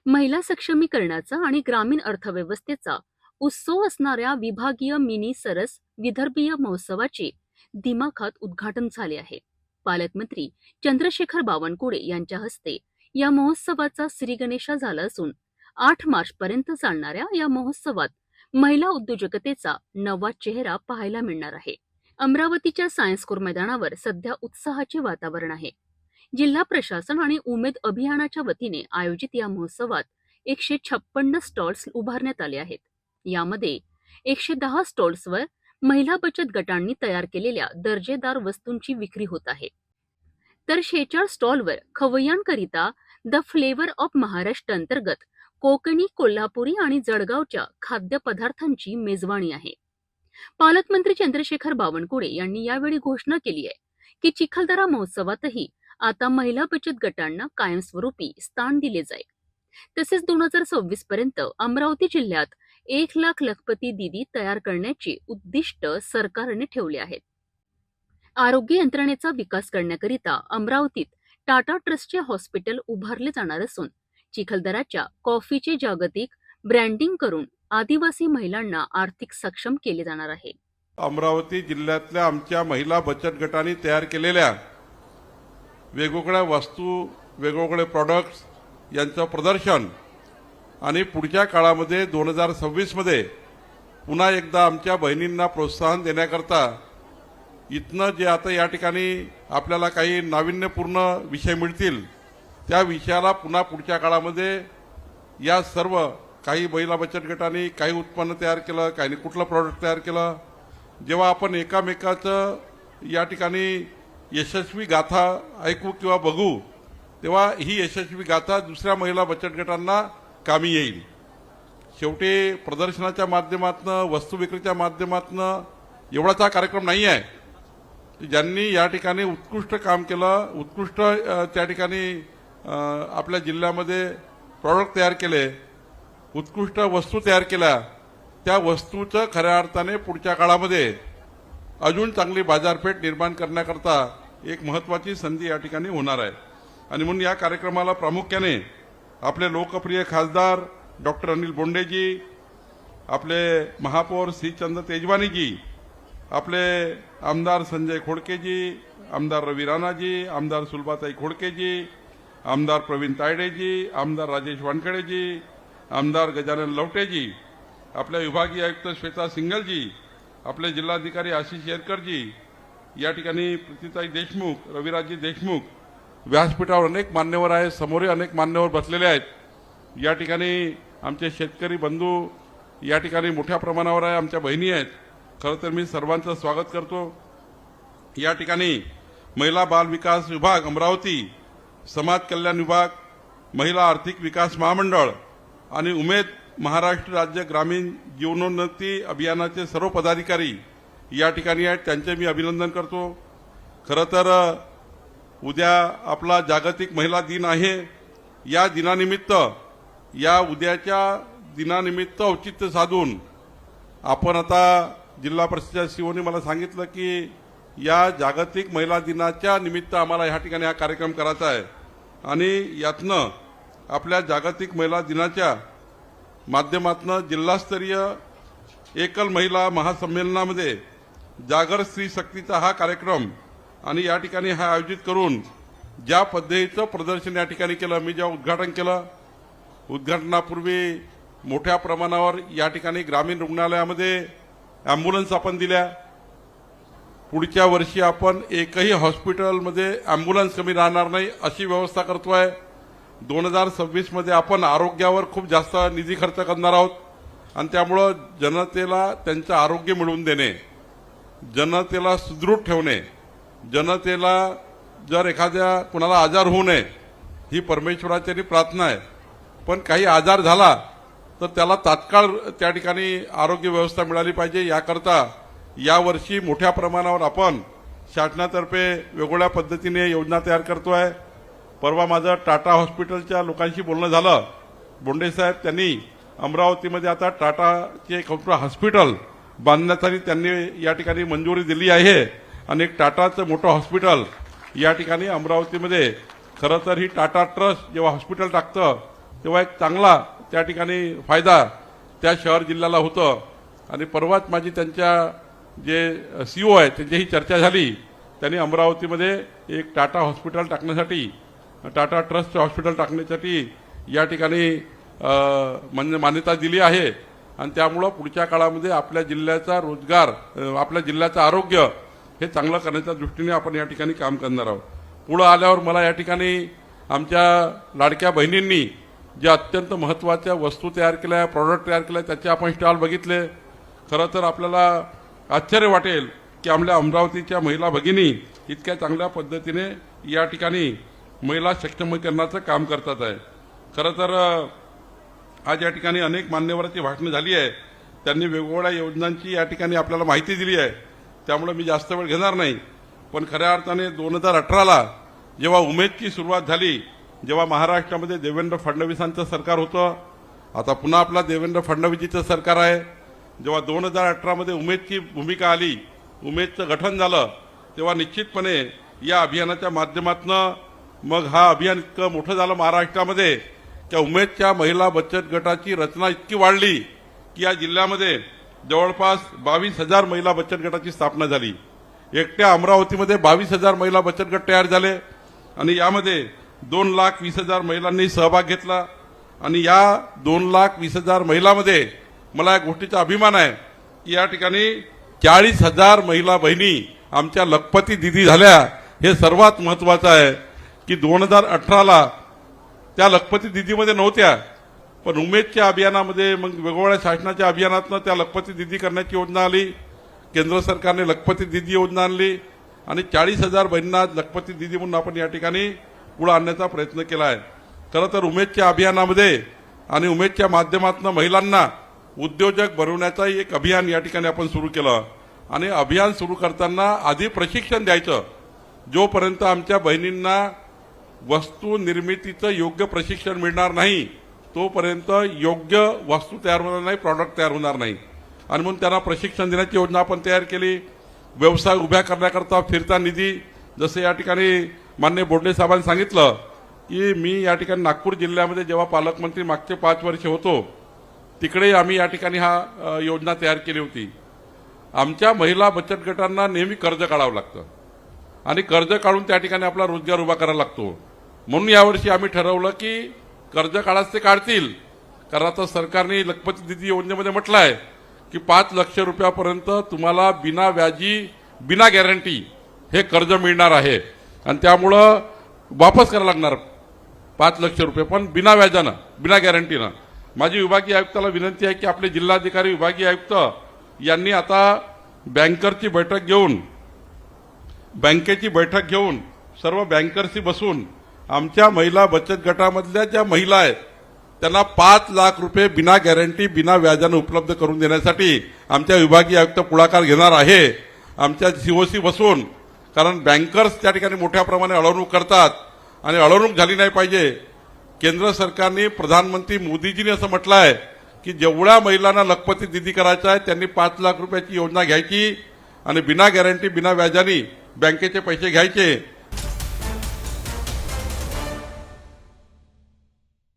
महिला सक्षमीकरणाचा आणि ग्रामीण अर्थव्यवस्थेचा उत्सव असणाऱ्या विभागीय मिनी सरस विदर्भीय महोत्सवाचे दिमाखात उद्घाटन झाले आहे. पालकमंत्री चंद्रशेखर बावनकुळे यांच्या हस्ते या महोत्सवाचा श्रीगणेशा झाला असून 8 मार्च पर्यंत चालणाऱ्या या महोत्सवात महिला उद्योजकतेचा नवा चेहरा पाहायला मिळणार आहे. अमरावतीच्या सायन्स कोर मैदानावर सध्या उत्साहाचे वातावरण आहे. जिल्हा प्रशासन आणि उमेद अभियानाच्या वतीने आयोजित या महोत्सवात 156 स्टॉल्स उभारण्यात आले आहेत. यामध्ये 110 स्टॉल्सवर महिला बचत गटांनी तयार केलेल्या दर्जेदार वस्तूंची विक्री होत आहे. तर 46 स्टॉलवर खवय्यांकरिता द फ्लेवर ऑफ महाराष्ट्र अंतर्गत कोकणी, कोल्हापुरी आणि जळगावच्या खाद्यपदार्थांची मेजवानी आहे. पालकमंत्री चंद्रशेखर बावनकुळे यांनी यावेळी घोषणा केली आहे की चिखलदरा महोत्सवातही आता महिला बचत गटांना कायमस्वरूपी स्थान दिले जाईल. तसेच 2026 पर्यंत अमरावती जिल्ह्यात 1 लाख लखपती दीदी तयार करण्याचे उद्दिष्ट सरकारने ठेवले आहेत. आरोग्य यंत्रणेचा विकास करण्याकरिता अमरावतीत टाटा ट्रस्टचे हॉस्पिटल उभारले जाणार असून चिखलदराच्या कॉफीचे जागतिक ब्रँडिंग करून आदिवासी महिलांना आर्थिक सक्षम केले जाणार आहे. अमरावती जिल्ह्यातल्या आमच्या महिला बचत गटांनी तयार केलेल्या वेगवेगळ्या वस्तू, वेगवेगळे प्रॉडक्ट्स यांचं प्रदर्शन आणि पुढच्या काळामध्ये 2026 मध्ये पुन्हा एकदा आमच्या बहिणींना प्रोत्साहन देण्याकरता इथनं जे आता या ठिकाणी आपल्याला काही नाविन्यपूर्ण विषय मिळतील त्या विषयाला पुन्हा पुढच्या काळामध्ये या सर्व काही महिला बचत गटांनी काही उत्पन्न तयार केलं, काही कुठलं प्रॉडक्ट तयार केलं. जेव्हा आपण एकामेकाचं या ठिकाणी यशस्वी गाथा ऐकू किंवा बघू तेव्हा ही यशस्वी गाथा दुसऱ्या महिला बचत गटांना कामी येईल. शेवटी प्रदर्शनाच्या माध्यमातून, वस्तू विक्रीच्या माध्यमातून एवढाच हा कार्यक्रम नाही आहे. ज्यांनी या ठिकाणी उत्कृष्ट काम केलं, उत्कृष्ट त्या ठिकाणी आपल्या जिल्ह्यामध्ये प्रॉडक्ट तयार केले, उत्कृष्ट वस्तू तयार केल्या, त्या वस्तूचं खऱ्या अर्थाने पुढच्या काळामध्ये अजून चांगली बाजारपेठ निर्माण करण्याकरता एक महत्त्वाची संधी या ठिकाणी होणार आहे. आणि म्हणून या कार्यक्रमाला प्रामुख्याने आपले लोकप्रिय खासदार डॉक्टर अनिल बोंडेजी, आपले महापौर श्रीचंद तेजवानीजी, आपले आमदार संजय खोडकेजी, आमदार रवी राणाजी, आमदार सुलभाताई खोडकेजी, आमदार प्रवीण तायडेजी, आमदार राजेश वानखेडेजी, आमदार गजानन लवटेजी, आपल्या विभागीय आयुक्त श्वेता सिंगलजी, आपले जिल्हाधिकारी आशिष येरकरजी, या ठिकाणी प्रीतीताई देशमुख, रविराजजी देशमुख, व्यासपीठावर अनेक मान्यवर आहेत, समोर अनेक मान्यवर बसलेले आहेत. या ठिकाणी आमचे शेतकरी बंधू या ठिकाणी मोठ्या प्रमाणावर आहे, आमच्या बहिणी आहेत. खरं तर मी सर्वांचं स्वागत करतो. या ठिकाणी महिला बाल विकास विभाग अमरावती, समाज कल्याण विभाग, महिला आर्थिक विकास महामंडळ आणि उमेद महाराष्ट्र राज्य ग्रामीण जीवनोन्नती अभियानाचे सर्व पदाधिकारी या ठिकाणी आहेत. त्यांचे मी अभिनंदन करतो. खरं तर उद्या आपला जागतिक महिला दिन आहे. या दिनानिमित्त, या उद्याच्या दिनानिमित्त औचित्य साधून आपण आता जिल्हा परिषदेच्या सीओने मला सांगितलं की या जागतिक महिला दिनाच्या निमित्त आम्हाला या ठिकाणी हा कार्यक्रम करायचा आहे. आणि यातनं आपल्या जागतिक महिला दिनाच्या माध्यमातून जिल्हास्तरीय एकल महिला महासंमेलनामध्ये जागर स्त्री शक्तीचा हा कार्यक्रम आणि या ठिकाणी हा आयोजित करून ज्या पद्धतीचं प्रदर्शन या ठिकाणी केलं, मी जेव्हा उद्घाटन केलं, उद्घाटनापूर्वी मोठ्या प्रमाणावर या ठिकाणी ग्रामीण रुग्णालयामध्ये ॲम्ब्युलन्स आपण दिल्या. पुढच्या वर्षी आपण एकही हॉस्पिटलमध्ये ॲम्ब्युलन्स कमी राहणार नाही अशी व्यवस्था करतोय. 2026 मध्ये आपण आरोग्यावर खूप जास्त निधी खर्च करणार आहोत आणि त्यामुळं जनतेला त्यांचं आरोग्य मिळवून देणे, जनतेला सुदृढ ठेवणे, जनतेला जर एखाद्या कुणाला आजार होऊ नये ही परमेश्वराची प्रार्थना आहे. पण काही आजार झाला तर त्याला तात्काळ त्या ठिकाणी आरोग्य व्यवस्था मिळाली पाहिजे. याकरता यावर्षी मोठ्या प्रमाणावर आपण शासनातर्फे वेगवेगळ्या पद्धतीने योजना तयार करतोय. परवा माझं टाटा हॉस्पिटलच्या लोकांशी बोलणं झालं. बोंडे साहेब त्यांनी अमरावतीमध्ये आता टाटाचे एक हॉस्पिटल बांधण्यासाठी त्यांनी या ठिकाणी मंजुरी दिली आहे आणि एक टाटाचं मोठं हॉस्पिटल या ठिकाणी अमरावतीमध्ये. खरं तर ही टाटा ट्रस्ट जेव्हा हॉस्पिटल टाकतं तेव्हा एक चांगला त्या ठिकाणी फायदा त्या शहर जिल्ह्याला होतं. आणि परवाच माझी त्यांच्या जे CEO आहे त्यांच्याही चर्चा झाली. त्यांनी अमरावतीमध्ये एक टाटा हॉस्पिटल टाकण्यासाठी, टाटा ट्रस्ट हॉस्पिटल टाकण्यासाठी या ठिकाणी म्हणजे मान्यता दिली आहे. आणि त्यामुळं पुढच्या काळामध्ये आपल्या जिल्ह्याचा रोजगार, आपल्या जिल्ह्याचं आरोग्य हे चांगलं करण्याच्या दृष्टीने आपण या ठिकाणी काम करणार आहोत. पुढं आल्यावर मला या ठिकाणी आमच्या लाडक्या बहिणींनी ज्या अत्यंत महत्त्वाच्या वस्तू तयार केल्या, प्रॉडक्ट तयार केल्या, त्याचे आपण स्टॉल बघितले. खरं तर आपल्याला आश्चर्य वाटेल की आपल्या अमरावतीच्या महिला भगिनी इतक्या चांगल्या पद्धतीने या ठिकाणी महिला सक्षमीकरणाचं काम करतात आहे. खरं तर आज या ठिकाणी अनेक मान्यवरांची भाषणं झाली आहे. त्यांनी वेगवेगळ्या योजनांची या ठिकाणी आपल्याला माहिती दिली आहे. त्यामुळे मी जास्त वेळ घेणार नाही. पण खऱ्या अर्थाने 2018ला जेव्हा उमेदची सुरुवात झाली, जेव्हा महाराष्ट्रामध्ये देवेंद्र फडणवीसांचं सरकार होतं, आता पुन्हा आपला देवेंद्र फडणवीसजीचं सरकार आहे. जेव्हा 2018मध्ये उमेदची भूमिका आली, उमेदचं गठन झालं, तेव्हा निश्चितपणे या अभियानाच्या माध्यमातून मग हा अभियान इतकं मोठं झालं महाराष्ट्रामध्ये की उमेदच्या महिला बचत गटाची रचना इतकी वाढली की या जिल्ह्यामध्ये जवळपास 22,000 महिला बचत गटाची स्थापना झाली. एकट्या अमरावतीमध्ये 22,000 महिला बचत गट तयार झाले आणि यामध्ये 2,20,000 महिलांनी सहभाग घेतला. आणि या 2,20,000 महिलांमध्ये मला या गोष्टीचा अभिमान आहे की या ठिकाणी 40,000 महिला बहिणी आमच्या लखपती दिदी झाल्या. हे सर्वात महत्वाचं आहे की 2018ला त्या लखपती दिदीमध्ये नव्हत्या, पण उमेदच्या अभियानामध्ये मग वेगवेगळ्या शासनाच्या अभियानातनं त्या लखपती दिदी करण्याची योजना आली. केंद्र सरकारने लखपती दिदी योजना आणली आणि 40,000 बहिणींना लखपती दिदी म्हणून आपण या ठिकाणी पुढे आणण्याचा प्रयत्न केला आहे. खरं तर उमेदच्या अभियानामध्ये आणि उमेदच्या माध्यमातून महिलांना उद्योजक बनवण्याचं एक अभियान या ठिकाणी आपण सुरू केलं. आणि अभियान सुरू करताना आधी प्रशिक्षण द्यायचं. जोपर्यंत आमच्या बहिणींना वस्तू निर्मितीचं योग्य प्रशिक्षण मिळणार नाही तोपर्यंत योग्य वस्तू तयार होणार नाही, प्रॉडक्ट तयार होणार नाही. आणि म्हणून त्यांना प्रशिक्षण देण्याची योजना आपण तयार केली. व्यवसाय उभ्या करण्याकरता फिरता निधी, जसे या ठिकाणी माननीय बोर्डे साहेबांनी सांगितलं की मी या ठिकाणी नागपूर जिल्ह्यामध्ये जेव्हा पालकमंत्री मागचे 5 वर्ष होतो तिकडे आम्ही या ठिकाणी हा योजना तयार केली होती. आमच्या महिला बचत गटांना नेहमी कर्ज काढावं लागतं आणि कर्ज काढून त्या ठिकाणी आपला रोजगार उभा करायला लागतो. म्हणून यावर्षी आम्ही ठरवलं की कर्ज काढाच ते काढतील, कारण आता सरकारने लखपती दिदी योजनेमध्ये म्हटलं आहे की 5 लाख रुपयापर्यंत तुम्हाला बिना व्याजी, बिना गॅरंटी हे कर्ज मिळणार आहे. आणि त्यामुळं वापस करायला लागणार 5 लाख रुपये, पण बिना व्याजानं, बिना गॅरंटीनं. माझी विभागीय आयुक्ताला विनंती आहे की आपले जिल्हाधिकारी, विभागीय आयुक्त यांनी आता बँकेची बैठक घेऊन सर्व बँकर्सशी बसून आमच्या महिला बचत गटामधल्या ज्या महिला आहेत त्यांना 5 लाख रुपये बिना गॅरंटी, बिना व्याजानं उपलब्ध करून देण्यासाठी आमच्या विभागीय आयुक्त पुढाकार घेणार आहे. आमच्या COC बसून, कारण बँकर्स त्या ठिकाणी मोठ्या प्रमाणात अडवणूक करतात आणि अडवणूक झाली नाही पाहिजे. केंद्र सरकारने, प्रधानमंत्री मोदीजींनी असं म्हटलं आहे की जेवढ्या महिलांना लखपती दिदी करायचं आहे त्यांनी 5 लाख रुपयाची योजना घ्यायची आणि बिना गॅरंटी, बिना व्याजाने बँकेचे पैसे घ्यायचे